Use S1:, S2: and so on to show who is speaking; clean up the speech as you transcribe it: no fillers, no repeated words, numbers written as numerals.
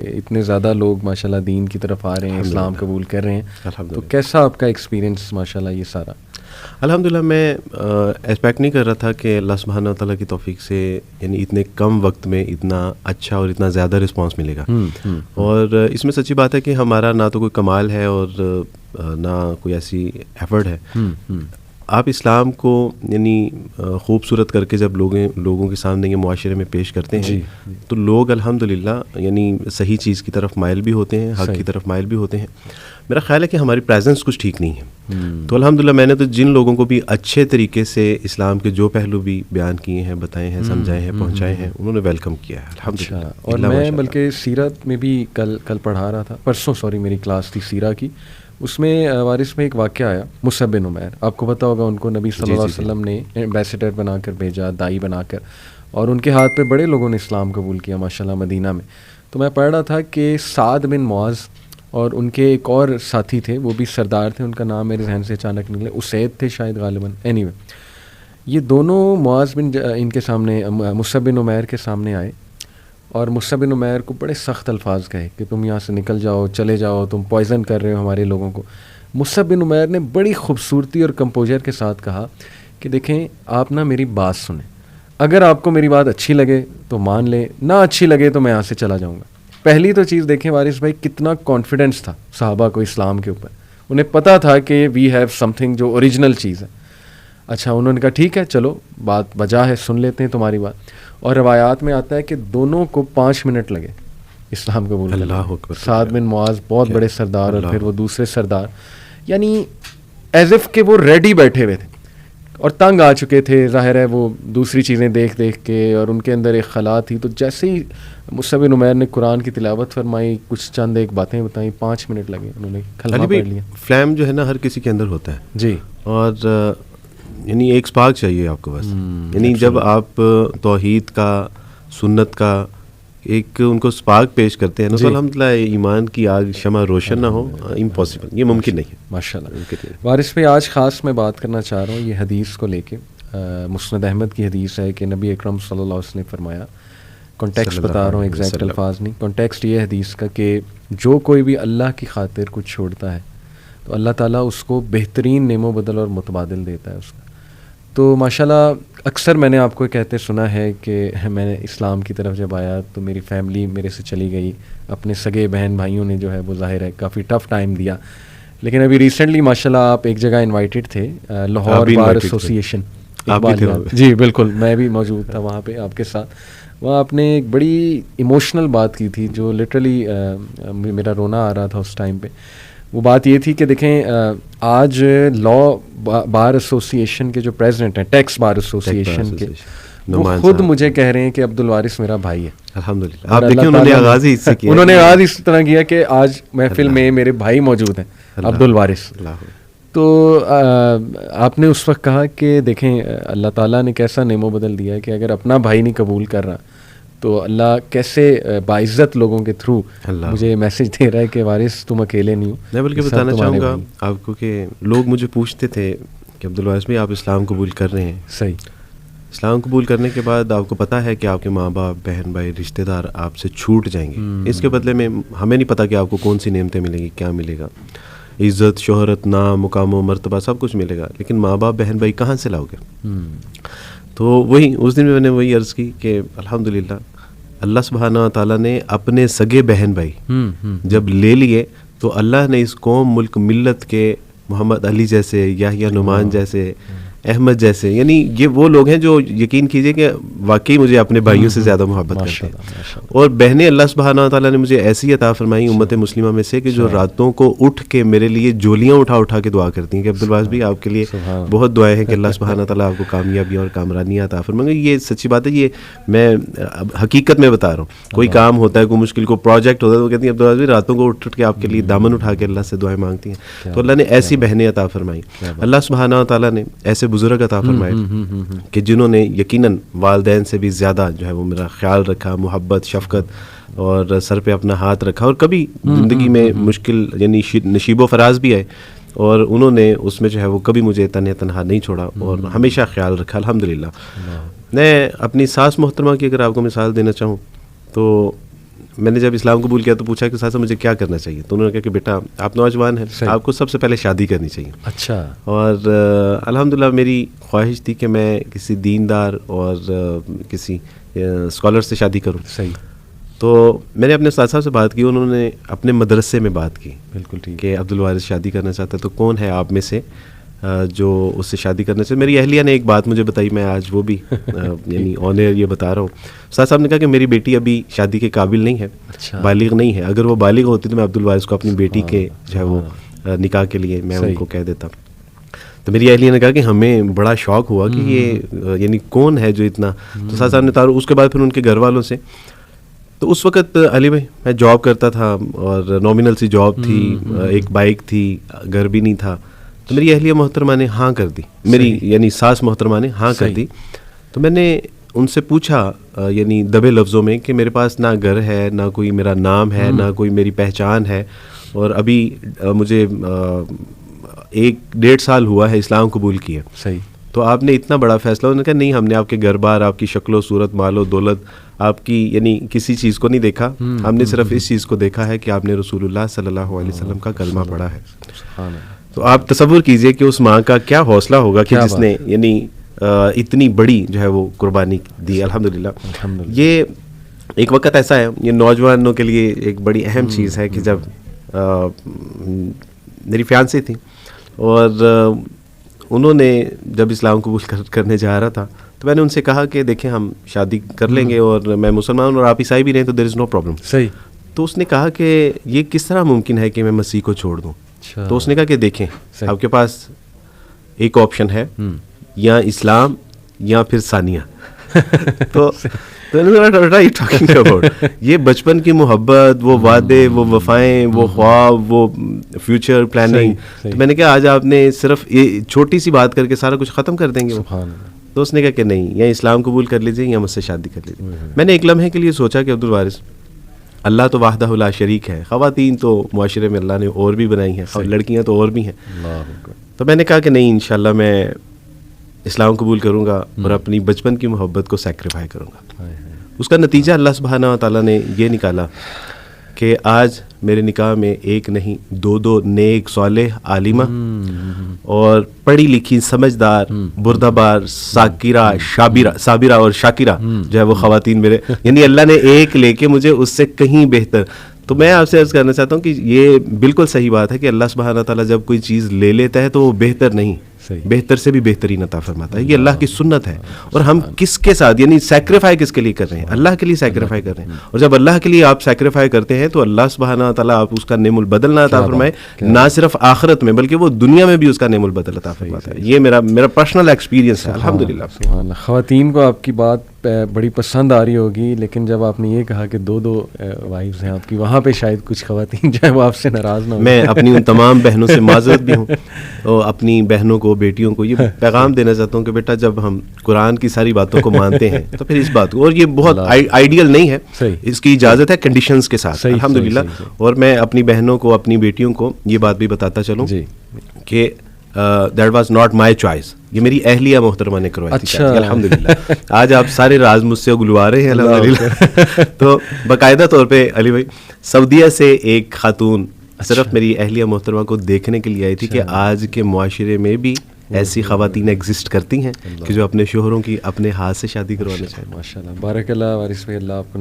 S1: اتنے زیادہ لوگ ماشاءاللہ دین کی طرف آ رہے ہیں, اسلام قبول کر رہے ہیں, تو کیسا آپ کا ایکسپیرینس ماشاءاللہ یہ سارا؟
S2: الحمدللہ میں ایکسپیکٹ نہیں کر رہا تھا کہ اللہ سبحانہ و تعالیٰ کی توفیق سے یعنی اتنے کم وقت میں اتنا اچھا اور اتنا زیادہ رسپانس ملے گا. اور اس میں سچی بات ہے کہ ہمارا نہ تو کوئی کمال ہے اور نہ کوئی ایسی ایفرٹ ہے. آپ اسلام کو یعنی خوبصورت کر کے جب لوگوں کے سامنے یہ معاشرے میں پیش کرتے ہیں تو لوگ الحمدللہ یعنی صحیح چیز کی طرف مائل بھی ہوتے ہیں, حق کی طرف مائل بھی ہوتے ہیں. میرا خیال ہے کہ ہماری پریزنس کچھ ٹھیک نہیں ہے. تو الحمدللہ میں نے تو جن لوگوں کو بھی اچھے طریقے سے اسلام کے جو پہلو بھی بیان کیے ہیں, بتائے ہیں, سمجھائے ہیں, پہنچائے ہیں, انہوں نے ویلکم کیا ہے الحمدللہ.
S1: اور میں بلکہ سیرت میں بھی کل پڑھا رہا تھا, پرسوں میری کلاس تھی سیرہ کی, اس میں وارث میں ایک واقعہ آیا مصعب بن عمیر. آپ کو پتہ ہوگا ان کو نبی صلی اللہ علیہ وسلم نے ایمبیسیڈر بنا کر بھیجا, دائی بنا کر, اور ان کے ہاتھ پہ بڑے لوگوں نے اسلام قبول کیا ماشاءاللہ مدینہ میں. تو میں پڑھ رہا تھا کہ سعد بن معاذ اور ان کے ایک اور ساتھی تھے, وہ بھی سردار تھے, ان کا نام میرے ذہن سے اچانک نکلے, اسید تھے شاید غالباً. اینی وے یہ دونوں معاذ بن ان کے سامنے مصعب بن عمیر کے سامنے آئے اور مصعب بن عمیر کو بڑے سخت الفاظ کہے کہ تم یہاں سے نکل جاؤ, چلے جاؤ, تم پوائزن کر رہے ہو ہمارے لوگوں کو. مصعب بن عمیر نے بڑی خوبصورتی اور کمپوزر کے ساتھ کہا کہ دیکھیں آپ نا میری بات سنیں, اگر آپ کو میری بات اچھی لگے تو مان لیں, نہ اچھی لگے تو میں یہاں سے چلا جاؤں گا. پہلی تو چیز دیکھیں وارث بھائی کتنا کانفیڈنس تھا صحابہ کو اسلام کے اوپر, انہیں پتہ تھا کہ وی ہیو سم تھنگ جو اوریجنل چیز ہے. اچھا انہوں نے کہا ٹھیک ہے چلو بات بجا ہے, سن لیتے ہیں تمہاری بات. اور روایات میں آتا ہے کہ دونوں کو 5 منٹ لگے اسلام قبول کرنے. اللہ اکبر. سعد بن معاذ بہت بڑے سردار اور پھر وہ دوسرے سردار, یعنی ایز اف کہ وہ ریڈی بیٹھے ہوئے تھے اور تنگ آ چکے تھے, ظاہر ہے وہ دوسری چیزیں دیکھ کے, اور ان کے اندر ایک خلا تھی. تو جیسے ہی مصعب بن عمیر نے قرآن کی تلاوت فرمائی, کچھ چند ایک باتیں بتائیں, 5 منٹ لگے, انہوں نے کلمہ پڑھ لیا.
S2: فلیم جو ہے نا ہر کسی کے اندر ہوتا ہے
S1: جی,
S2: اور یعنی ایک سپارک چاہیے آپ کو بس. یعنی جب آپ توحید کا, سنت کا ایک ان کو سپارک پیش کرتے ہیں نا, تو الحمدللہ ایمان کی آگ شمع روشن نہ ہو, امپاسبل, یہ ممکن نہیں ہے
S1: ماشاءاللہ. وارث پہ آج خاص میں بات کرنا چاہ رہا ہوں یہ حدیث کو لے کے. مسند احمد کی حدیث ہے کہ نبی اکرم صلی اللہ علیہ وسلم نے فرمایا, کانٹیکسٹ بتا رہا ہوں ایگزیکٹ الفاظ نہیں, کانٹیکسٹ یہ حدیث کا کہ جو کوئی بھی اللہ کی خاطر کچھ چھوڑتا ہے تو اللہ تعالیٰ اس کو بہترین نعم و بدل اور متبادل دیتا ہے اس کا. تو ماشاءاللہ اکثر میں نے آپ کو کہتے سنا ہے کہ میں نے اسلام کی طرف جب آیا تو میری فیملی میرے سے چلی گئی, اپنے سگے بہن بھائیوں نے جو ہے وہ ظاہر ہے کافی ٹف ٹائم دیا. لیکن ابھی ریسنٹلی ماشاءاللہ آپ ایک جگہ انوائٹیڈ تھے, لاہور بار ایسوسی ایشن. جی بالکل, میں بھی موجود تھا وہاں پہ آپ کے ساتھ. وہاں آپ نے ایک بڑی ایموشنل بات کی تھی جو لٹرلی میرا رونا آ رہا تھا اس ٹائم پہ. وہ بات یہ تھی کہ دیکھیں آج لا بار ایسوسی ایشن کے جو پریزیڈنٹ ہیں, ٹیکس بار ایسوسی ایشن کے, وہ خود مجھے کہہ رہے ہیں کہ عبدالوارث میرا بھائی ہے.
S2: الحمدللہ. آپ دیکھیں انہوں نے آغاز ہی اس سے کیا,
S1: انہوں نے آغاز اس طرح کیا کہ آج محفل میں میرے بھائی موجود ہیں عبدالوارث. تو آپ نے اس وقت کہا کہ دیکھیں اللہ تعالیٰ نے کیسا نعم و بدل دیا ہے کہ اگر اپنا بھائی نہیں قبول کر رہا تو اللہ کیسے باعزت لوگوں کے تھرو مجھے میسج دے رہا ہے کہ وارث تم اکیلے نہیں ہو.
S2: میں بلکہ بتانا چاہوں گا آپ کو کہ لوگ مجھے پوچھتے تھے کہ عبدالوارث بھائی آپ اسلام قبول کر رہے ہیں.
S1: صحیح.
S2: اسلام قبول کرنے کے بعد آپ کو پتہ ہے کہ آپ کے ماں باپ, بہن بھائی, رشتہ دار آپ سے چھوٹ جائیں گے. اس کے بدلے میں ہمیں نہیں پتہ کہ آپ کو کون سی نعمتیں ملیں گی, کیا ملے گا, عزت, شہرت, نام, مقام و مرتبہ, سب کچھ ملے گا, لیکن ماں باپ, بہن بھائی کہاں سے لاؤ گے؟ تو وہی اس دن میں نے وہی عرض کی کہ الحمدللہ اللہ سبحانہ تعالیٰ نے اپنے سگے بہن بھائی جب لے لیے تو اللہ نے اس قوم, ملک, ملت کے محمد علی جیسے, یحییٰ نعمان جیسے, احمد جیسے, یعنی یہ وہ لوگ ہیں جو یقین کیجئے کہ واقعی مجھے اپنے بھائیوں سے زیادہ محبت کرتے ہیں. اور بہنیں اللہ سبحانہ تعالیٰ نے مجھے ایسی عطا فرمائی امت مسلمہ میں سے کہ جو راتوں کو اٹھ کے میرے لیے جولیاں اٹھا کے دعا کرتی ہیں کہ عبدالوارث بھی آپ کے لیے بہت دعائیں ہیں کہ اللہ سبحانہ تعالیٰ آپ کو کامیابی اور کامرانی عطا فرمائے. یہ سچی بات ہے, یہ میں حقیقت میں بتا رہا ہوں. کوئی کام ہوتا ہے, کوئی مشکل, کو پروجیکٹ ہوتا ہے, تو کہتی ہیں عبدالوارث بھی راتوں کو اٹھ کے آپ کے لیے دامن اٹھا کے اللہ سے دعائیں مانگتی ہیں. تو اللہ نے ایسی بہنیں عطا فرمائی. اللہ سبحانہ تعالیٰ نے ایسے بزرگ عطا فرمائے کہ جنہوں نے یقیناً والدین سے بھی زیادہ جو ہے وہ میرا خیال رکھا, محبت, شفقت, اور سر پہ اپنا ہاتھ رکھا. اور کبھی زندگی میں مشکل یعنی نشیب و فراز بھی آئے اور انہوں نے اس میں جو ہے وہ کبھی مجھے تنہا نہیں چھوڑا اور ہمیشہ خیال رکھا الحمدللہ. میں اپنی ساس محترمہ کی اگر آپ کو مثال دینا چاہوں تو میں نے جب اسلام قبول کیا تو پوچھا کہ استاد صاحب مجھے کیا کرنا چاہیے, تو انہوں نے کہا کہ بیٹا آپ نوجوان ہیں, آپ کو سب سے پہلے شادی کرنی چاہیے.
S1: اچھا.
S2: اور الحمدللہ میری خواہش تھی کہ میں کسی دیندار اور کسی اسکالر سے شادی کروں.
S1: صحیح.
S2: تو میں نے اپنے استاد صاحب سے بات کی, انہوں نے اپنے مدرسے میں بات کی.
S1: بالکل ٹھیک.
S2: کہ عبدالوارث شادی کرنا چاہتا ہے, تو کون ہے آپ میں سے جو اس سے شادی کرنا چاہیے. میری اہلیہ نے ایک بات مجھے بتائی, میں آج وہ بھی یعنی آن ایئر یہ بتا رہا ہوں. استاد صاحب نے کہا کہ میری بیٹی ابھی شادی کے قابل نہیں ہے, بالغ نہیں ہے. اگر وہ بالغ ہوتی تو میں عبدالوارث کو اپنی بیٹی کے جو ہے وہ نکاح کے لیے میں ان کو کہہ دیتا. تو میری اہلیہ نے کہا کہ ہمیں بڑا شوق ہوا کہ یہ یعنی کون ہے جو اتنا. تو استاد صاحب نے اس کے بعد پھر ان کے گھر والوں سے, تو اس وقت علی بھائی میں جاب کرتا تھا اور نامنل سی جاب تھی, ایک بائک تھی, گھر بھی نہیں تھا. تو میری اہلیہ محترمہ نے ہاں کر دی, میری یعنی ساس محترمہ نے ہاں کر دی. تو میں نے ان سے پوچھا یعنی دبے لفظوں میں کہ میرے پاس نہ گھر ہے, نہ کوئی میرا نام ہے, نہ کوئی میری پہچان ہے, اور ابھی مجھے 1-1.5 سال ہوا ہے اسلام قبول کیے.
S1: صحیح.
S2: تو آپ نے اتنا بڑا فیصلہ, انہوں نے کہا نہیں, ہم نے آپ کے گھر بار, آپ کی شکل و صورت, مال و دولت, آپ کی یعنی کسی چیز کو نہیں دیکھا, ہم نے صرف اس چیز کو دیکھا ہے کہ آپ نے رسول اللہ صلی اللہ علیہ وسلم کا کلمہ پڑھا ہے. تو آپ تصور کیجئے کہ اس ماں کا کیا حوصلہ ہوگا کہ جس نے یعنی اتنی بڑی جو ہے وہ قربانی دی. الحمدللہ. یہ ایک وقت ایسا ہے, یہ نوجوانوں کے لیے ایک بڑی اہم چیز ہے کہ جب میری فیانسی تھی اور انہوں نے جب اسلام قبول کرنے جا رہا تھا, تو میں نے ان سے کہا کہ دیکھیں ہم شادی کر لیں گے, اور میں مسلمان اور آپ عیسائی بھی رہیں تو دیر از نو پرابلم.
S1: صحیح.
S2: تو اس نے کہا کہ یہ کس طرح ممکن ہے کہ میں مسیح کو چھوڑ دوں. تو اس نے کہا کہ دیکھیں آپ کے پاس ایک آپشن ہے, یا اسلام یا پھر ثانیہ. تو یہ بچپن کی محبت, وہ وعدے, وہ وفائیں, وہ خواب, وہ فیوچر پلاننگ. تو میں نے کہا آج آپ نے صرف یہ چھوٹی سی بات کر کے سارا کچھ ختم کر دیں گے. تو اس نے کہا کہ نہیں, یا اسلام قبول کر لیجیے یا مجھ سے شادی کر لیجیے. میں نے ایک لمحے کے لیے سوچا کہ عبدالوارث, اللہ تو وحدہ لا شریک ہے, خواتین تو معاشرے میں اللہ نے اور بھی بنائی ہیں, لڑکیاں تو اور بھی ہیں. تو میں نے کہا کہ نہیں, انشاءاللہ میں اسلام قبول کروں گا اور اپنی بچپن کی محبت کو سیکریفائی کروں گا. اس کا نتیجہ اللہ سبحانہ و تعالیٰ نے یہ نکالا کہ آج میرے نکاح میں 1 نہیں 2 نیک صالح عالمہ اور پڑھی لکھی سمجھدار بردبار ساکرہ صابرہ اور شاکرہ جو ہے وہ خواتین میرے, یعنی اللہ نے ایک لے کے مجھے اس سے کہیں بہتر. تو میں آپ سے عرض کرنا چاہتا ہوں کہ یہ بالکل صحیح بات ہے کہ اللہ سبحانہ تعالیٰ جب کوئی چیز لے لیتا ہے تو وہ بہتر نہیں, بہتر سے بھی بہترین عطا فرماتا ہے. یہ اللہ کی سنت ہے. اور ہم کس کے ساتھ یعنی سیکریفائی کس کے لیے کر رہے ہیں, اللہ کے لیے سیکریفائی کر رہے ہیں. اور جب اللہ کے لیے آپ سیکریفائی کرتے ہیں تو اللہ سبحانہ تعالیٰ آپ اس کا نعم البدل نہ عطا فرمائے, نہ صرف آخرت میں بلکہ وہ دنیا میں بھی اس کا نعم البدل عطا فرماتا ہے. یہ میرا پرسنل ایکسپیرینس ہے الحمدللہ.
S1: خواتین کو آپ کی بات بڑی پسند آ رہی ہوگی, لیکن جب آپ نے یہ کہا کہ 2 وائفز ہیں آپ کی, وہاں پہ شاید کچھ خواتین جو ہے وہ آپ سے ناراض نہ ہو.
S2: میں اپنی ان تمام بہنوں سے معذرت بھی ہوں, اور اپنی بہنوں کو, بیٹیوں کو یہ پیغام دینا چاہتا ہوں کہ بیٹا جب ہم قرآن کی ساری باتوں کو مانتے ہیں تو پھر اس بات کو, اور یہ بہت آئیڈیل نہیں ہے, اس کی اجازت ہے کنڈیشنز کے ساتھ الحمدللہ. اور میں اپنی بہنوں کو, اپنی بیٹیوں کو یہ بات بھی بتاتا چلوں کہ that was not my choice, یہ میری اہلیہ محترمہ نے کروائی تھی الحمدللہ. آج آپ سارے راز مجھ سے اگلوا رہے ہیں الحمدللہ. تو باقاعدہ طور پہ علی بھائی سعودیہ سے ایک خاتون صرف میری اہلیہ محترمہ کو دیکھنے کے لیے آئی تھی کہ آج کے معاشرے میں بھی ایسی خواتین ایگزسٹ کرتی ہیں کہ جو اپنے شوہروں کی اپنے ہاتھ سے شادی کروانا چاہتے ہیں.
S1: ماشاء اللہ, بارک اللہ وارث بھائی, اللہ آپ کو